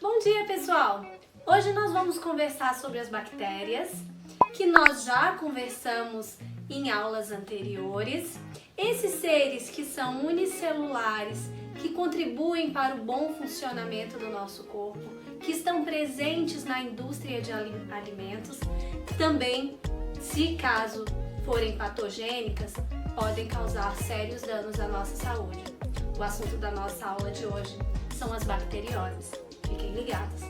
Bom dia, pessoal! Hoje nós vamos conversar sobre as bactérias, que nós já conversamos em aulas anteriores. Esses seres que são unicelulares, que contribuem para o bom funcionamento do nosso corpo, que estão presentes na indústria de alimentos, também, se caso forem patogênicas, podem causar sérios danos à nossa saúde. O assunto da nossa aula de hoje são as bacterioses. Fiquem ligados!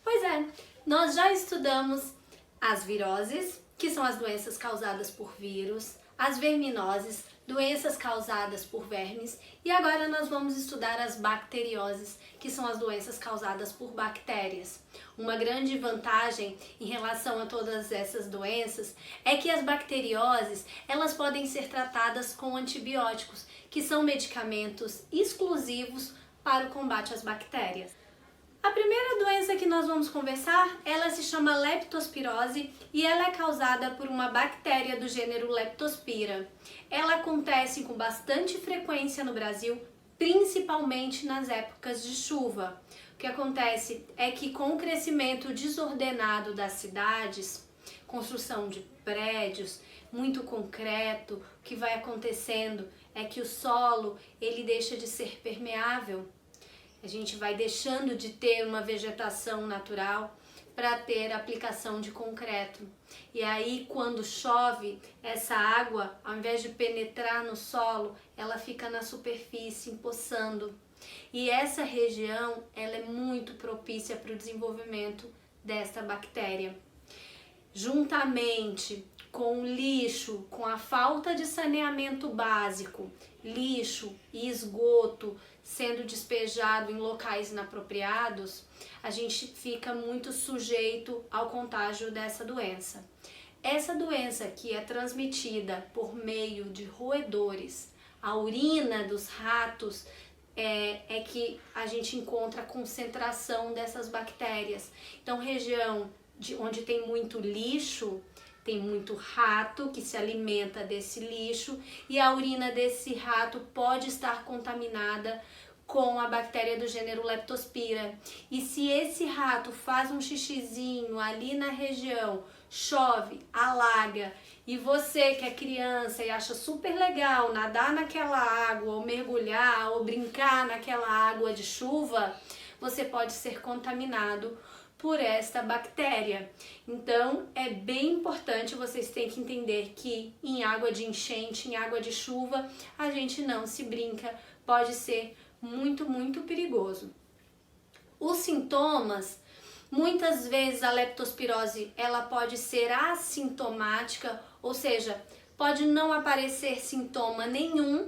Pois é, nós já estudamos as viroses, que são as doenças causadas por vírus, as verminoses, doenças causadas por vermes, e agora nós vamos estudar as bacterioses, que são as doenças causadas por bactérias. Uma grande vantagem em relação a todas essas doenças é que as bacterioses, elas podem ser tratadas com antibióticos, que são medicamentos exclusivos para o combate às bactérias. A primeira doença que nós vamos conversar, ela se chama leptospirose e ela é causada por uma bactéria do gênero Leptospira. Ela acontece com bastante frequência no Brasil, principalmente nas épocas de chuva. O que acontece é que com o crescimento desordenado das cidades, construção de prédios, muito concreto, o que vai acontecendo é que o solo ele deixa de ser permeável. A gente vai deixando de ter uma vegetação natural para ter aplicação de concreto. E aí, quando chove, essa água, ao invés de penetrar no solo, ela fica na superfície, empoçando. E essa região, ela é muito propícia para o desenvolvimento desta bactéria. Juntamente com o lixo, com a falta de saneamento básico, lixo e esgoto sendo despejado em locais inapropriados, a gente fica muito sujeito ao contágio dessa doença. Essa doença que é transmitida por meio de roedores, a urina dos ratos, é que a gente encontra a concentração dessas bactérias. Então, região onde tem muito lixo, tem muito rato que se alimenta desse lixo e a urina desse rato pode estar contaminada com a bactéria do gênero Leptospira. E se esse rato faz um xixizinho ali na região, chove, alaga, e você que é criança e acha super legal nadar naquela água, ou mergulhar, ou brincar naquela água de chuva, você pode ser contaminado por esta bactéria. Então, é bem importante, vocês têm que entender que em água de enchente, em água de chuva, a gente não se brinca, pode ser muito, muito perigoso. Os sintomas, muitas vezes a leptospirose, ela pode ser assintomática, ou seja, pode não aparecer sintoma nenhum,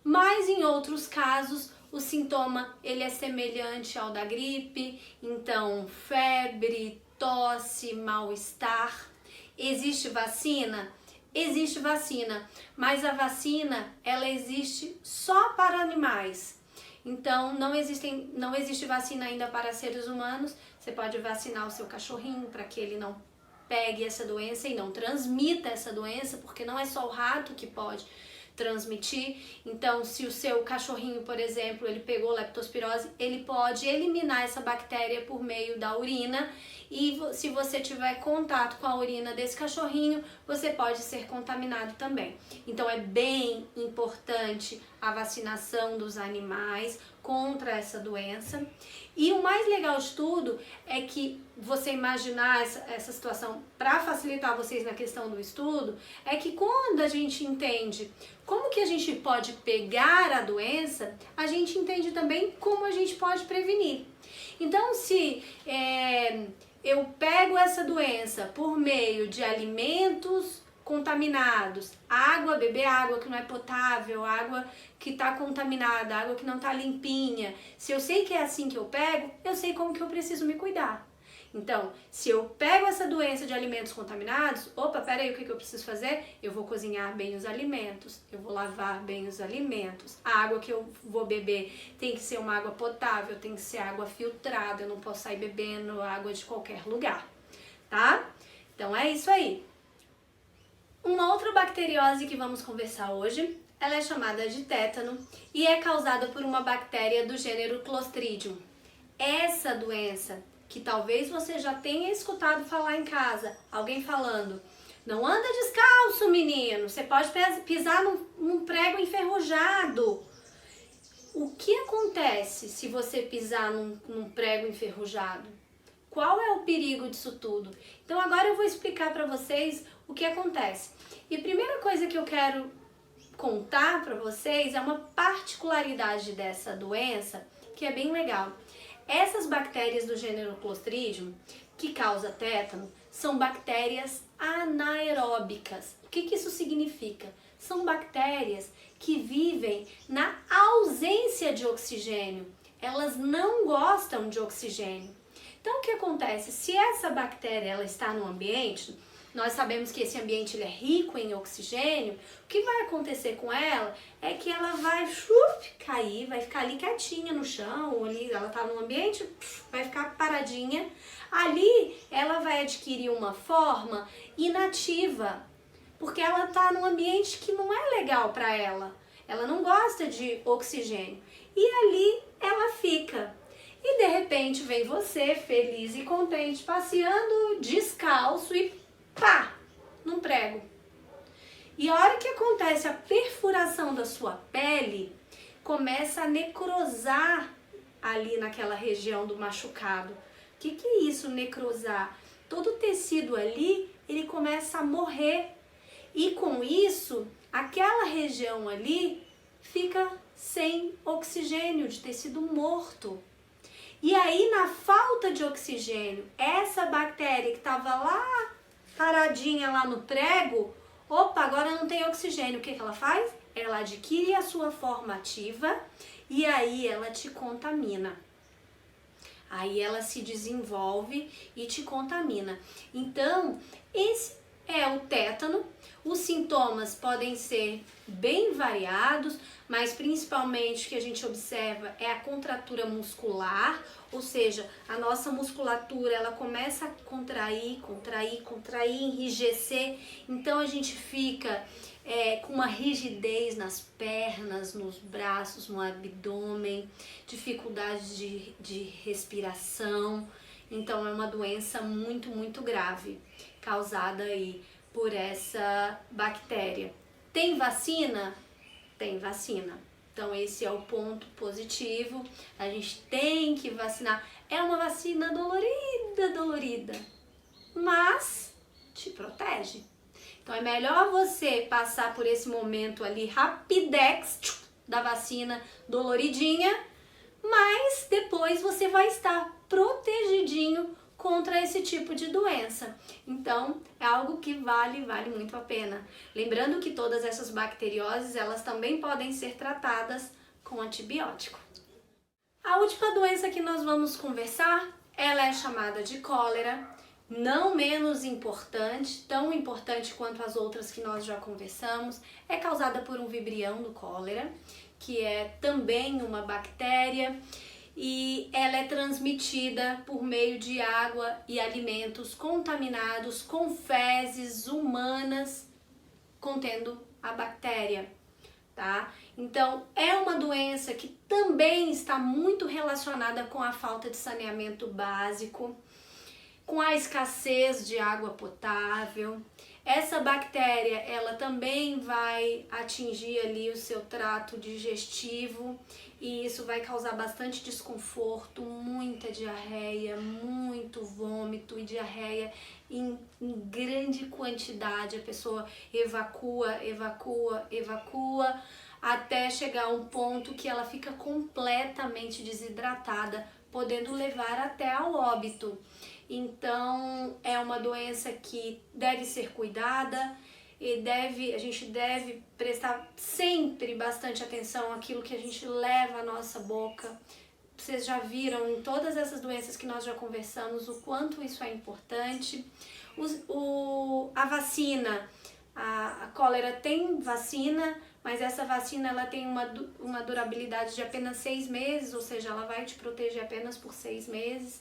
mas em outros casos o sintoma ele é semelhante ao da gripe, então febre, tosse, mal-estar. Existe vacina? Existe vacina, mas a vacina ela existe só para animais. Então não existe vacina ainda para seres humanos. Você pode vacinar o seu cachorrinho para que ele não pegue essa doença e não transmita essa doença, porque não é só o rato que pode transmitir. Então, se o seu cachorrinho, por exemplo, ele pegou leptospirose, ele pode eliminar essa bactéria por meio da urina, e se você tiver contato com a urina desse cachorrinho, você pode ser contaminado também. Então, é bem importante a vacinação dos animais contra essa doença. E o mais legal de tudo é que você imaginar essa situação para facilitar vocês na questão do estudo, é que quando a gente entende como que a gente pode pegar a doença, a gente entende também como a gente pode prevenir. Então, se eu pego essa doença por meio de alimentos contaminados, beber água que não é potável, água que está contaminada, água que não está limpinha, se eu sei que é assim que eu pego, eu sei como que eu preciso me cuidar. Então, se eu pego essa doença de alimentos contaminados, peraí, o que eu preciso fazer? Eu vou cozinhar bem os alimentos, eu vou lavar bem os alimentos. A água que eu vou beber tem que ser uma água potável, tem que ser água filtrada, eu não posso sair bebendo água de qualquer lugar, tá? Então é isso aí. Um bacteriose que vamos conversar hoje, ela é chamada de tétano e é causada por uma bactéria do gênero Clostridium. Essa doença, que talvez você já tenha escutado falar em casa, alguém falando, não anda descalço, menino, você pode pisar num prego enferrujado. O que acontece se você pisar num prego enferrujado? Qual é o perigo disso tudo? Então agora eu vou explicar para vocês o que acontece. E a primeira coisa que eu quero contar para vocês é uma particularidade dessa doença que é bem legal. Essas bactérias do gênero Clostridium, que causa tétano, são bactérias anaeróbicas. O que isso significa? São bactérias que vivem na ausência de oxigênio. Elas não gostam de oxigênio. Então o que acontece? Se essa bactéria ela está no ambiente, nós sabemos que esse ambiente ele é rico em oxigênio, o que vai acontecer com ela é que ela vai cair, vai ficar ali quietinha no chão, ali ela está no ambiente, vai ficar paradinha. Ali ela vai adquirir uma forma inativa, porque ela está num ambiente que não é legal para ela. Ela não gosta de oxigênio. E ali ela fica. E de repente vem você, feliz e contente, passeando descalço e pá, num prego. E a hora que acontece a perfuração da sua pele, começa a necrosar ali naquela região do machucado. O que é isso, necrosar? Todo o tecido ali, ele começa a morrer. E com isso, aquela região ali fica sem oxigênio, de tecido morto. E aí, na falta de oxigênio, essa bactéria que estava lá, paradinha lá no prego, opa, agora não tem oxigênio. O que ela faz? Ela adquire a sua forma ativa e aí ela te contamina. Aí ela se desenvolve e te contamina. Então, esse é o tétano. Os sintomas podem ser bem variados, mas principalmente o que a gente observa é a contratura muscular, ou seja, a nossa musculatura ela começa a contrair, enrijecer, então a gente fica com uma rigidez nas pernas, nos braços, no abdômen, dificuldade de respiração. Então é uma doença muito grave, causada aí por essa bactéria. Tem vacina? Tem vacina. Então esse é o ponto positivo. A gente tem que vacinar. É uma vacina dolorida, mas te protege. Então é melhor você passar por esse momento ali rapidex da vacina doloridinha, mas depois você vai estar protegidinho contra esse tipo de doença. Então, é algo que vale muito a pena. Lembrando que todas essas bacterioses, elas também podem ser tratadas com antibiótico. A última doença que nós vamos conversar, ela é chamada de cólera, não menos importante, tão importante quanto as outras que nós já conversamos, é causada por um vibrião do cólera, que é também uma bactéria, e ela é transmitida por meio de água e alimentos contaminados com fezes humanas contendo a bactéria, tá? Então, é uma doença que também está muito relacionada com a falta de saneamento básico, com a escassez de água potável. Essa bactéria, ela também vai atingir ali o seu trato digestivo e isso vai causar bastante desconforto, muita diarreia, muito vômito e diarreia em grande quantidade. A pessoa evacua, até chegar a um ponto que ela fica completamente desidratada, podendo levar até ao óbito. Então, é uma doença que deve ser cuidada e a gente deve prestar sempre bastante atenção àquilo que a gente leva à nossa boca. Vocês já viram em todas essas doenças que nós já conversamos o quanto isso é importante. A vacina, a cólera tem vacina, mas essa vacina ela tem uma durabilidade de apenas 6 meses, ou seja, ela vai te proteger apenas por 6 meses.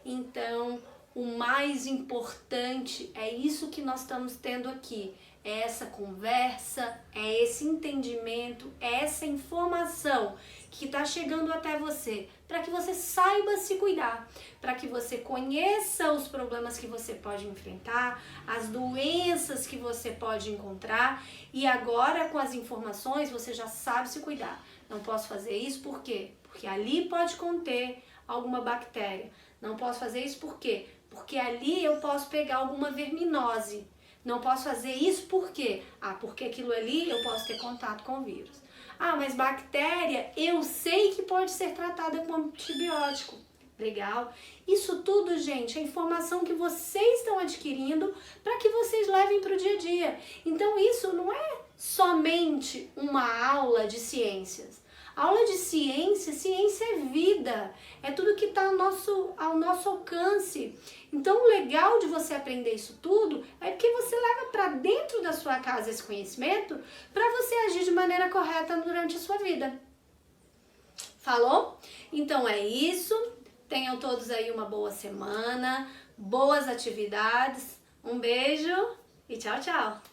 Então, o mais importante é isso que nós estamos tendo aqui. É essa conversa, é esse entendimento, é essa informação que está chegando até você, para que você saiba se cuidar, para que você conheça os problemas que você pode enfrentar, as doenças que você pode encontrar, e agora com as informações você já sabe se cuidar. Não posso fazer isso por quê? Porque ali pode conter alguma bactéria. Não posso fazer isso por quê? Porque ali eu posso pegar alguma verminose. Não posso fazer isso por quê? Porque aquilo ali eu posso ter contato com o vírus. Mas bactéria eu sei que pode ser tratada com antibiótico. Legal? Isso tudo, gente, é informação que vocês estão adquirindo para que vocês levem para o dia a dia. Então isso não é somente uma aula de ciências. Aula de ciência é vida, é tudo que está ao nosso alcance. Então o legal de você aprender isso tudo é que você leva para dentro da sua casa esse conhecimento para você agir de maneira correta durante a sua vida. Falou? Então é isso, tenham todos aí uma boa semana, boas atividades, um beijo e tchau, tchau!